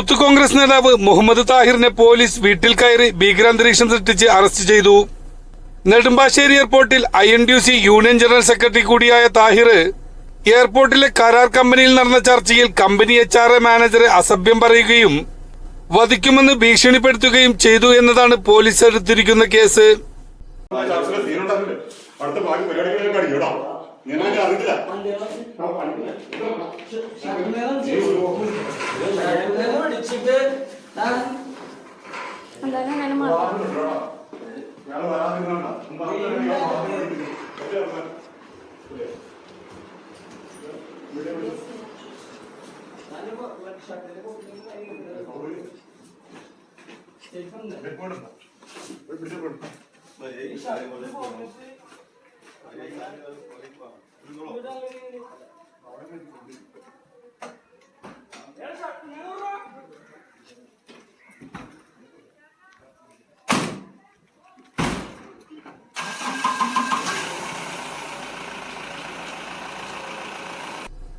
Youth Congress നേതാവ് Muhammad താഹിറിനെ police വീട്ടിൽ കയറി ഭീകരാന്തരീക്ഷം സൃഷ്ടിച്ച് അറസ്റ്റ് ചെയ്തു. നെടുമ്പാശ്ശേരി എയർപോർട്ടിൽ INTUC യൂണിയൻ ജനറൽ സെക്രട്ടറി കൂടിയായ താഹിർ എയർപോർട്ടിലെ കരാർ കമ്പനിയിൽ നടന്ന ചർച്ചയിൽ കമ്പനി HRA മാനേജറെ അസഭ്യം പറയുകയും വധിക്കുമെന്ന് ഭീഷണിപ്പെടുത്തുകയും ചെയ്തു എന്നതാണ് പോലീസ് എടുത്തിരിക്കുന്ന കേസ്.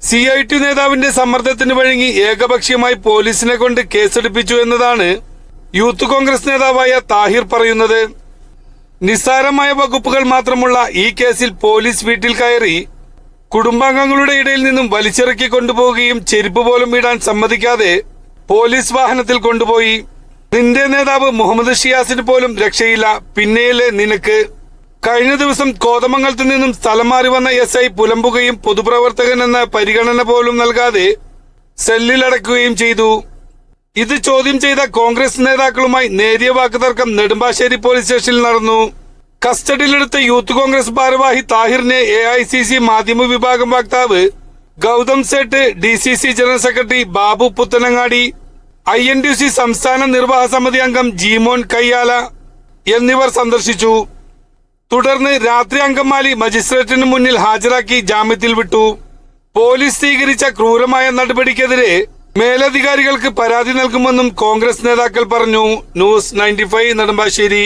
CIT നേതാവിന്റെ സമ്മർദ്ദത്തിന് വഴങ്ങി ഏകപക്ഷീയമായി പോലീസിനെ കൊണ്ട് കേസെടുപ്പിച്ചു എന്നതാണ് യൂത്ത് കോൺഗ്രസ് നേതാവായ താഹിർ പറയുന്നത്. നിസ്സാരമായ വകുപ്പുകൾ മാത്രമുള്ള ഈ കേസിൽ പോലീസ് വീട്ടിൽ കയറി കുടുംബാംഗങ്ങളുടെ ഇടയിൽ നിന്നും വലിച്ചിറക്കി കൊണ്ടുപോവുകയും ചെരുപ്പ് പോലും ഇടാൻ സമ്മതിക്കാതെ പോലീസ് വാഹനത്തിൽ കൊണ്ടുപോയി. നിന്റെ നേതാവ് മുഹമ്മദ് ഷിയാസിന് പോലും രക്ഷയില്ല, പിന്നെയല്ലേ നിനക്ക്. കഴിഞ്ഞ ദിവസം കോതമംഗലത്തു നിന്നും സ്ഥലം മാറി വന്ന SI പുലമ്പുകയും പൊതുപ്രവർത്തകൻ എന്ന പരിഗണന പോലും നൽകാതെ സെല്ലിലടക്കുകയും ചെയ്തു. ഇത് ചോദ്യം ചെയ്ത കോൺഗ്രസ് നേതാക്കളുമായി നേരിയ വാക്കുതർക്കം നെടുമ്പാശ്ശേരി പോലീസ് സ്റ്റേഷനിൽ നടന്നു. കസ്റ്റഡിയിലെടുത്ത യൂത്ത് കോൺഗ്രസ് ഭാരവാഹി താഹിറിനെ AICC മാധ്യമ വിഭാഗം വക്താവ് Gautam Sait, DCC general secretary Babu Puthanangadi, INTUC സംസ്ഥാന നിർവാഹക സമിതി അംഗം ജീമോൻ കയ്യാല എന്നിവർ സന്ദർശിച്ചു. തുടർന്ന് രാത്രി അങ്കമാലി മജിസ്ട്രേറ്റിന് മുന്നിൽ ഹാജരാക്കി ജാമ്യത്തിൽ വിട്ടു. പോലീസ് സ്വീകരിച്ച ക്രൂരമായ നടപടിക്കെതിരെ മേലധികാരികൾക്ക് പരാതി നൽകുമെന്നും കോൺഗ്രസ് നേതാക്കൾ പറഞ്ഞു. ന്യൂസ് 95 നെടുമ്പാശ്ശേരി.